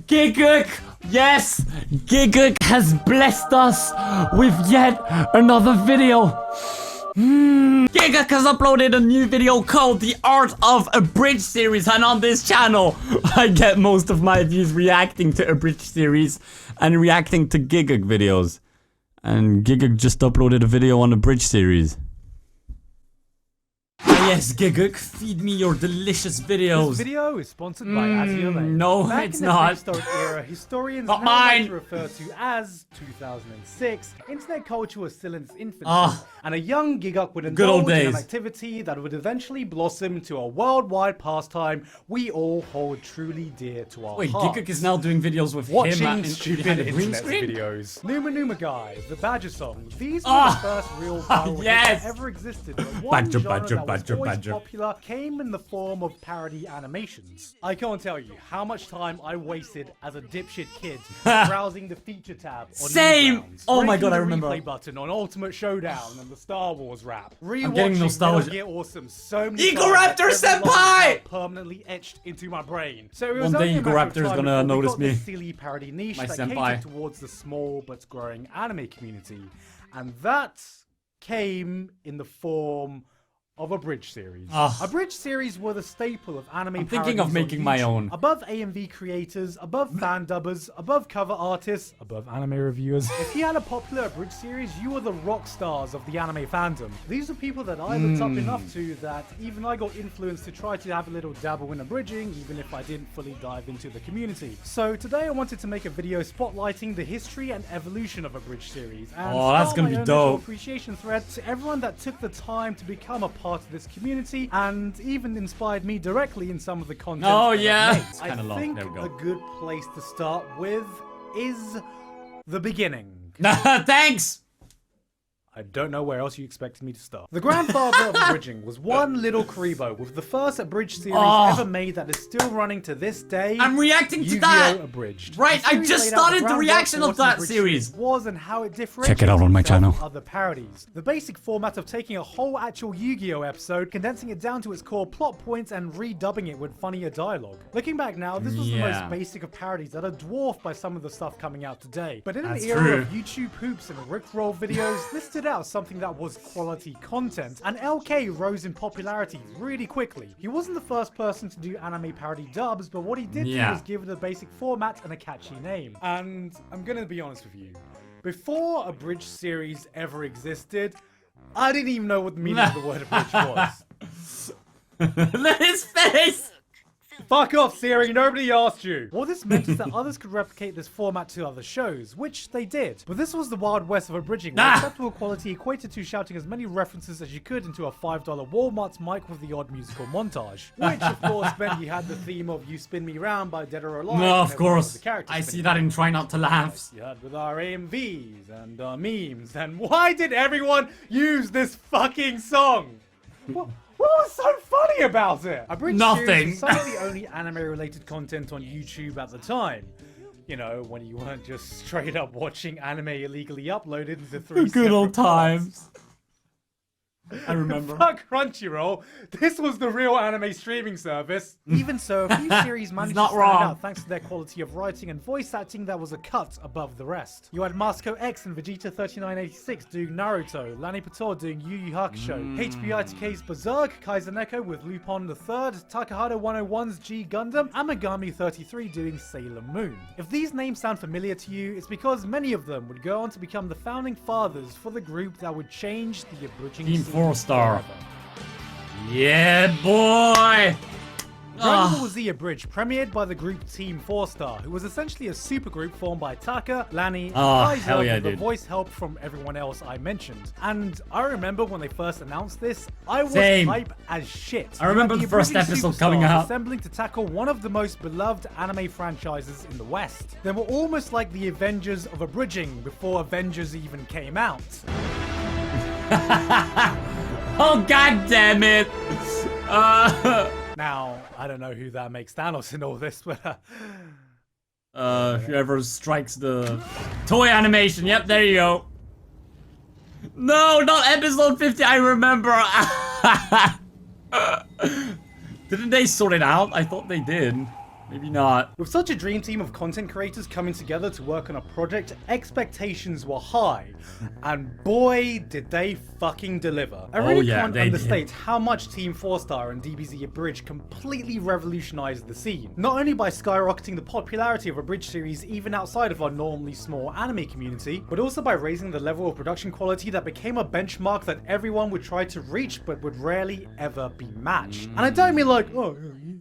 Gigguk! Yes! Gigguk has blessed us with yet another video. Gigguk has uploaded a new video called The Art of Abridged series, and on this channel I get most of my views reacting to Abridged series and reacting to Gigguk videos. And Gigguk just uploaded a video on Abridged series. Yes, Gigguk, feed me your delicious videos. This video is sponsored by AHHHH. No, Back it's in the not. prehistoric era, historians Not now like mine. to refer to as 2006. Internet culture was still in its infancy, Ah. and a young Gigguk would Good old indulge in an days. activity that would eventually blossom to a worldwide pastime we all hold truly dear to our Wait, hearts. Gigguk is now doing videos with him Watching and stupid behind a green internet screen? videos. Numa Numa Guys, the Badger song. These were Ah. the first real viral hits Yes. that ever existed. But one Badger, genre badger, that was badger, always badger. popular came in the form of parody animations. I can't tell you how much time I wasted as a dipshit kid browsing the feature tab on Same. Newgrounds, Oh my breaking God, I the remember. replay button on Ultimate Showdown and the Star Wars rap. I'm getting Rewatching nostalgia. Metal Gear Awesome so many Eagle times that Raptor every line senpai! is now permanently etched into my brain. So it was One day only a Eagle matter of Raptor is time gonna before we notice got me. this silly parody niche My that senpai. catered towards the small but growing anime community, and that came in the form of Abridged series. Abridged series were the staple of anime. I'm thinking of parodies on making my YouTube. own. Above AMV creators, above fan dubbers, above cover artists, above anime reviewers. If you had a popular Abridged series, you were the rock stars of the anime fandom. These are people that I looked up enough to that even I got influenced to try to have a little dabble in abridging, even if I didn't fully dive into the community. So today I wanted to make a video spotlighting the history and evolution of Abridged series. And Oh, that's start gonna my be own little dope. appreciation thread to everyone that took the time to become a part of this community and even inspired me directly in some of the content. Oh, that I've yeah. made. It's I kinda long. think There we go. a good place to start with is the beginning. Thanks! I don't know where else you expected me to start. The grandfather of abridging was one little Karibo with the first abridged series ever made that is still running to this day. I'm reacting to Yu-Gi-Oh! that! Abridged. Right, The I series just laid out started the groundwork reaction for of what an that abridged series. was and how it differentiates Check it out on my itself channel. from other parodies. The basic format of taking a whole actual Yu-Gi-Oh! Episode, condensing it down to its core plot points and redubbing it with funnier dialogue. Looking back now, this was the Yeah. most basic of parodies that are dwarfed by some of the stuff coming out today. But in That's an era true. of YouTube hoops and Rickroll videos, this stood out as something that was quality content, and LK rose in popularity really quickly. He wasn't the first person to do anime parody dubs, but what he did do was give it a basic format and a catchy name. And I'm gonna be honest with you, before Abridged series ever existed, I didn't even know what the meaning of the word abridged was. Look at his face! Fuck off, Siri, nobody asked you. What this meant is that others could replicate this format to other shows, which they did. But this was the Wild West of abridging, where acceptable quality equated to shouting as many references as you could into a $5 Walmart's mic with the odd musical montage. Which, of course, meant you had the theme of You Spin Me Round by Dead or Alive. No, and of course. the characters I spinning see that in Try Not to Laugh. You had with our AMVs and our memes. And why did everyone use this fucking song? What was so funny about it? Abridged Nothing. series was some of the only anime-related content on YouTube at the time. You know, when you weren't just straight up watching anime illegally uploaded into three Good old separate parts. times. I remember. Fuck Crunchyroll. This was the real anime streaming service. Even so, a few series managed not to stand wrong. out thanks to their quality of writing and voice acting that was a cut above the rest. You had Masco X and Vegeto 3986 doing Naruto, Lani Pator doing Yu Yu Hakusho, HBITK's Berserk, Kaiser Neko with Lupin III, Takahata 101's G Gundam, and Megami 33 doing Sailor Moon. If these names sound familiar to you, it's because many of them would go on to become the founding fathers for the group that would change the abridging Team scene 4-star. forever. Yeah, boy! Dragon Ball Z Abridged premiered by the group Team 4-Star, who was essentially a supergroup formed by Taka, Lani, and Kaiser hell yeah, with the dude. voice help from everyone else I mentioned. And I remember when they first announced this, I was Same. hype as shit. I remember You had the first abridging episode coming superstars out. assembling to tackle one of the most beloved anime franchises in the West. They were almost like the Avengers of abridging before Avengers even came out. Oh, god damn it! Now, I don't know who that makes Thanos in all this, but Whoever strikes the toy animation. Yep, there you go. No, not episode 50. I remember. Didn't they sort it out? I thought they did. Maybe not. With such a dream team of content creators coming together to work on a project, expectations were high. And boy, did they fucking deliver. I really can't understate how much Team 4-Star and DBZ Abridged completely revolutionized the scene. Not only by skyrocketing the popularity of Abridged series even outside of our normally small anime community, but also by raising the level of production quality that became a benchmark that everyone would try to reach but would rarely ever be matched. And I don't mean like, oh,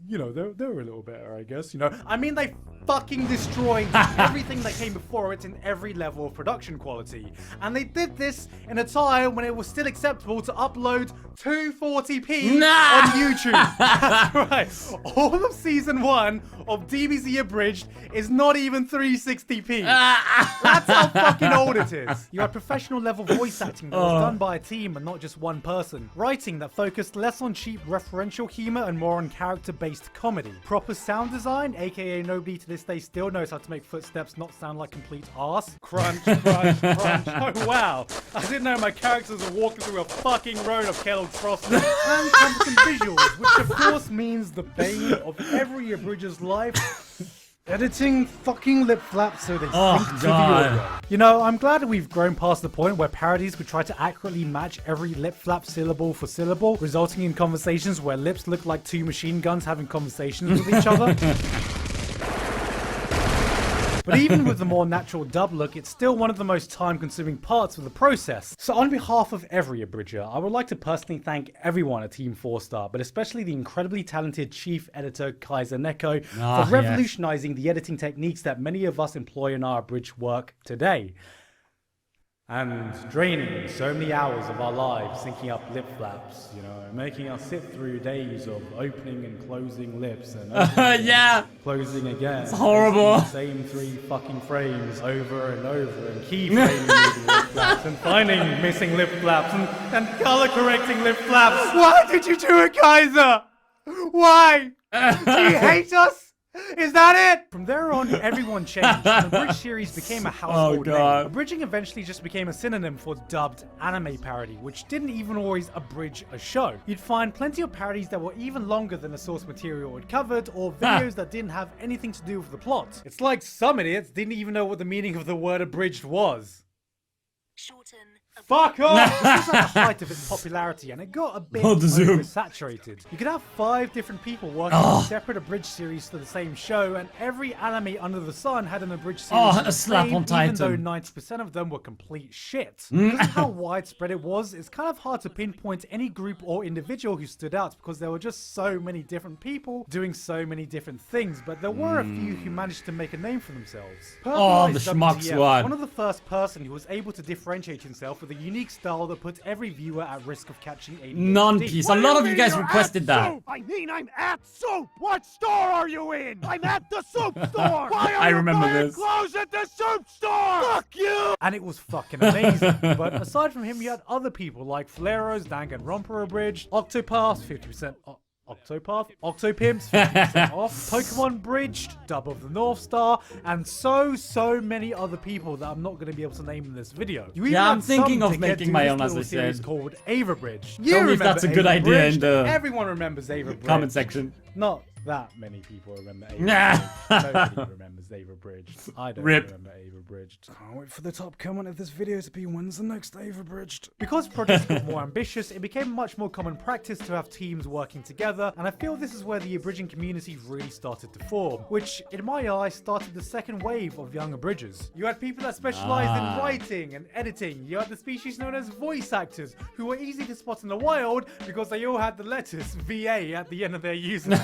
you know, they're a little better, I guess, you know. I mean, they fucking destroyed everything that came before it in every level of production quality. And they did this in a time when it was still acceptable to upload 240p on YouTube. That's right. All of season 1 of DBZ Abridged is not even 360p. That's how fucking old it is. You had professional level voice acting that was done by a team and not just one person. Writing that focused less on cheap referential humor and more on character-based comedy. Proper sound design, aka nobody to this day still knows how to make footsteps not sound like complete arse. Crunch, crunch, crunch. Oh wow. I didn't know my characters were walking through a fucking road of Kellogg's Frosty. And competent visuals, which of course means the bane of every Abridger's life. Editing fucking lip flaps so they sync to the audio. You know, I'm glad that we've grown past the point where parodies could try to accurately match every lip flap syllable for syllable, resulting in conversations where lips look like two machine guns having conversations with each other. But even with the more natural dub look, it's still one of the most time-consuming parts of the process. So on behalf of every Abridger, I would like to personally thank everyone at Team 4-Star, but especially the incredibly talented chief editor Kaiser Neko for revolutionizing the editing techniques that many of us employ in our Abridged work today. And draining so many hours of our lives syncing up lip flaps, you know, making us sit through days of opening and closing lips and closing again. It's horrible. The same 3 fucking frames over and over and keyframing the lip flaps and finding missing lip flaps and color correcting lip flaps. Why did you do it, Kaiser? Why? Do you hate us? Is that it? From there on, everyone changed, and the Abridged series became a household name. Abridging eventually just became a synonym for dubbed anime parody, which didn't even always abridge a show. You'd find plenty of parodies that were even longer than the source material it covered, or videos that didn't have anything to do with the plot. It's like some idiots didn't even know what the meaning of the word abridged was. Shorten. Fuck off! This was at the height of its popularity, and it got a bit oversaturated. You could have 5 different people working on separate Abridged series for the same show, and every anime under the sun had an Abridged series a slap on Titan. even though 90% of them were complete shit. Because of how widespread it was, it's kind of hard to pinpoint any group or individual who stood out, because there were just so many different people doing so many different things, but there were a few who managed to make a name for themselves. The schmucks one. One of the first person who was able to differentiate himself with a unique style that put every viewer at risk of catching ADHD. Non-piece. A lot of you guys requested that. I mean, I'm at SOOOO. What store are you in? I'm at the soup store. Why are I you remember buying this. clothes at the soup store? Fuck you! And it was fucking amazing. But aside from him, you had other people like Flareos, Danganronpa Abridged, Octopath, 50% Octopimps, 50% off, Pokemon Bridged, Dub of the North Star, and so many other people that I'm not going to be able to name in this video. You even I'm had thinking some of to making get my to own, this as I little series said. called Ava Bridged. Tell me if that's a good idea in the Everyone remembers Ava Bridged. comment section. Not that many people remember Ava Bridged. Nobody remembers Ava Bridged. I don't remember Ava Bridged. Can't wait for the top comment of this video to be when's the next Ava Bridged. Because projects got more ambitious, it became much more common practice to have teams working together, and I feel this is where the abridging community really started to form, which, in my eyes, started the second wave of young abridgers. You had people that specialized in writing and editing. You had the species known as voice actors, who were easy to spot in the wild because they all had the letters VA at the end of their username.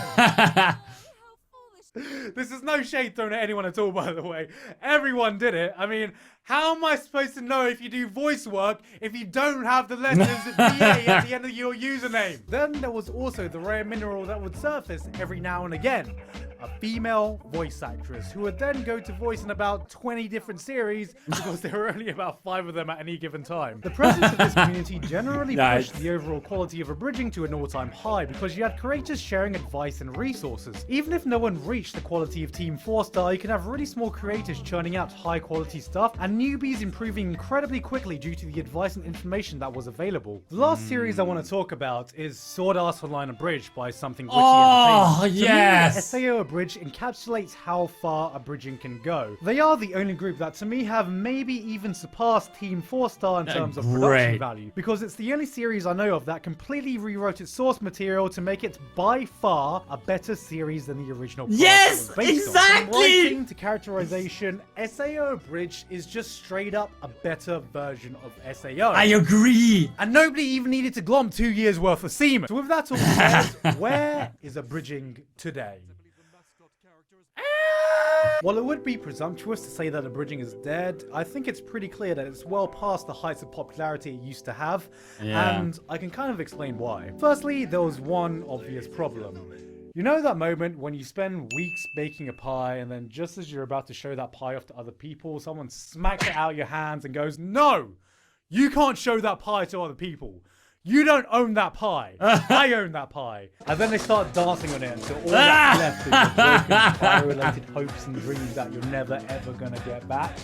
This is no shade thrown at anyone at all, by the way. Everyone did it. I mean, how am I supposed to know if you do voice work if you don't have the letters VA at the end of your username? Then there was also the rare mineral that would surface every now and again. A female voice actress who would then go to voice in about 20 different series because there were only about 5 of them at any given time. The presence of this community generally pushed the overall quality of abridging to an all-time high because you had creators sharing advice and resources. Even if no one reached reach the quality of Team 4-star, you can have really small creators churning out high quality stuff, and newbies improving incredibly quickly due to the advice and information that was available. The last series I want to talk about is Sword Art Online Abridged by Something Witty Oh, Entertainment. yes! To me, SAO Abridged encapsulates how far abridging can go. They are the only group that to me have maybe even surpassed Team 4-star in terms of production value, because it's the only series I know of that completely rewrote its source material to make it by far a better series than the original product. Yes, it was based on. exactly! From writing to characterization, SAO Abridged is just straight up a better version of SAO. I agree. And nobody even needed to glom 2 years worth of semen. So with that all said, where is abridging today? While it would be presumptuous to say that abridging is dead, I think it's pretty clear that it's well past the heights of popularity it used to have, and I can kind of explain why. Firstly, there was one obvious problem. You know that moment when you spend weeks baking a pie, and then just as you're about to show that pie off to other people, someone smacks it out of your hands and goes, "No! You can't show that pie to other people. You don't own that pie. I own that pie." And then they start dancing on it until all that's left is your broken pie-related hopes and dreams that you're never ever gonna get back.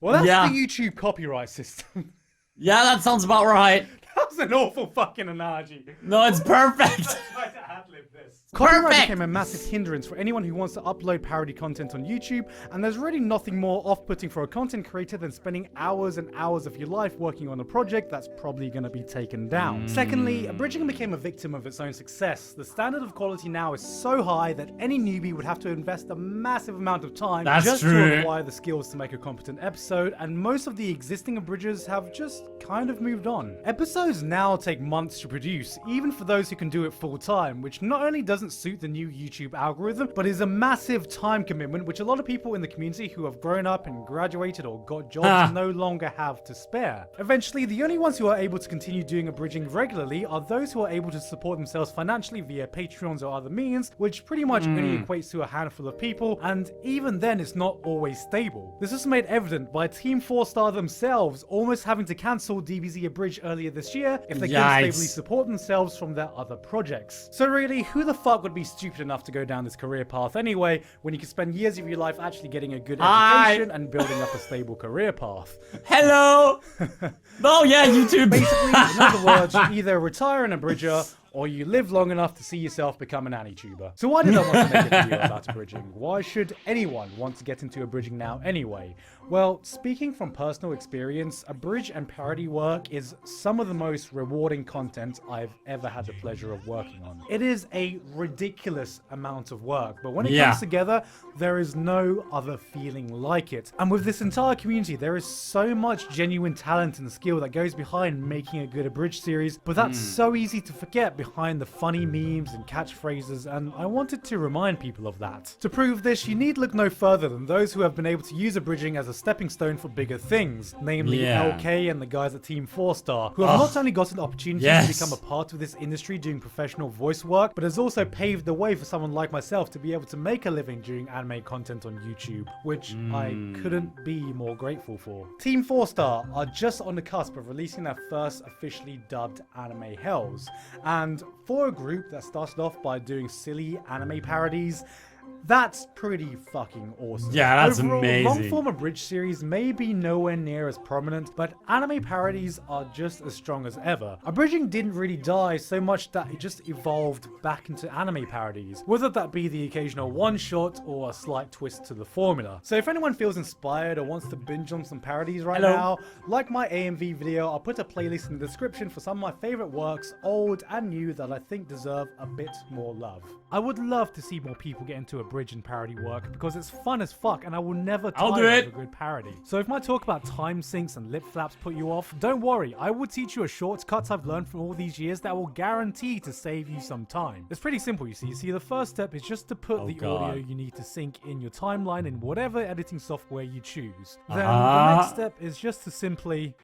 Well, that's the YouTube copyright system. Yeah, that sounds about right. That was an awful fucking analogy. No, it's perfect. Try to ad-lib this. Copyright became a massive hindrance for anyone who wants to upload parody content on YouTube, and there's really nothing more off-putting for a content creator than spending hours and hours of your life working on a project that's probably going to be taken down. Secondly, abridging became a victim of its own success. The standard of quality now is so high that any newbie would have to invest a massive amount of time just to acquire the skills to make a competent episode, and most of the existing abridgers have just kind of moved on. Episodes now take months to produce, even for those who can do it full time, which not only doesn't suit the new YouTube algorithm, but is a massive time commitment which a lot of people in the community who have grown up and graduated or got jobs no longer have to spare. Eventually, the only ones who are able to continue doing abridging regularly are those who are able to support themselves financially via Patreons or other means, which pretty much only equates to a handful of people, and even then it's not always stable. This was made evident by Team 4-star themselves almost having to cancel DBZ Abridged earlier this year if they couldn't stably support themselves from their other projects. So really, who the fuck would be stupid enough to go down this career path anyway, when you can spend years of your life actually getting a good education and building up a stable career path? Hello! Oh yeah, YouTube! Basically, in other words, you either retire an abridger, or you live long enough to see yourself become an AniTuber. So why did I want to make a video about abridging? Why should anyone want to get into abridging now anyway? Well, speaking from personal experience, abridge and parody work is some of the most rewarding content I've ever had the pleasure of working on. It is a ridiculous amount of work, but when it comes together, there is no other feeling like it. And with this entire community, there is so much genuine talent and skill that goes behind making a good abridged series, but that's so easy to forget behind the funny memes and catchphrases, and I wanted to remind people of that. To prove this, you need look no further than those who have been able to use abridging as a stepping stone for bigger things, namely LK and the guys at Team 4-star, who have not only gotten opportunities to become a part of this industry doing professional voice work, but has also paved the way for someone like myself to be able to make a living doing anime content on YouTube, which I couldn't be more grateful for. Team 4-star are just on the cusp of releasing their first officially dubbed anime hells, and for a group that started off by doing silly anime parodies, that's pretty fucking awesome. Yeah, that's overall, amazing. Long-form abridged series may be nowhere near as prominent, but anime parodies are just as strong as ever. Abridging didn't really die so much that it just evolved back into anime parodies, whether that be the occasional one-shot or a slight twist to the formula. So if anyone feels inspired or wants to binge on some parodies right now, like my AMV video, I'll put a playlist in the description for some of my favorite works, old and new, that I think deserve a bit more love. I would love to see more people get into abridged and parody work because it's fun as fuck, and I will never tire of a good parody. So if my talk about time sinks and lip flaps put you off, don't worry, I will teach you a shortcut I've learned from all these years that will guarantee to save you some time. It's pretty simple, you see. The first step is just to put the audio you need to sync in your timeline in whatever editing software you choose. Then the next step is just to simply...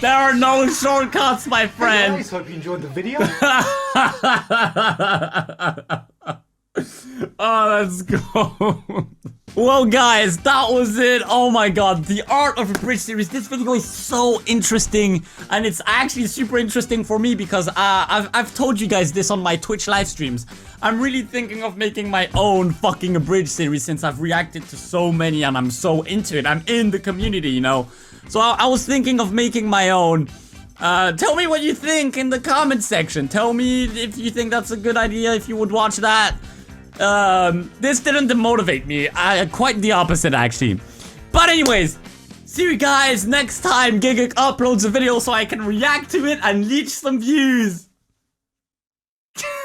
There are no shortcuts, my friend. Hey guys, hope you enjoyed the video. Oh, let's go. Whoa. Well, guys, that was it. Oh my god, the Art of Abridged series. This video is so interesting, and it's actually super interesting for me because I've told you guys this on my Twitch live streams. I'm really thinking of making my own fucking Abridged series since I've reacted to so many and I'm so into it. I'm in the community, you know. So I was thinking of making my own. Tell me what you think in the comment section. Tell me if you think that's a good idea, if you would watch that. This didn't demotivate me. Quite the opposite, actually. But anyways, see you guys next time Gigguk uploads a video so I can react to it and leech some views.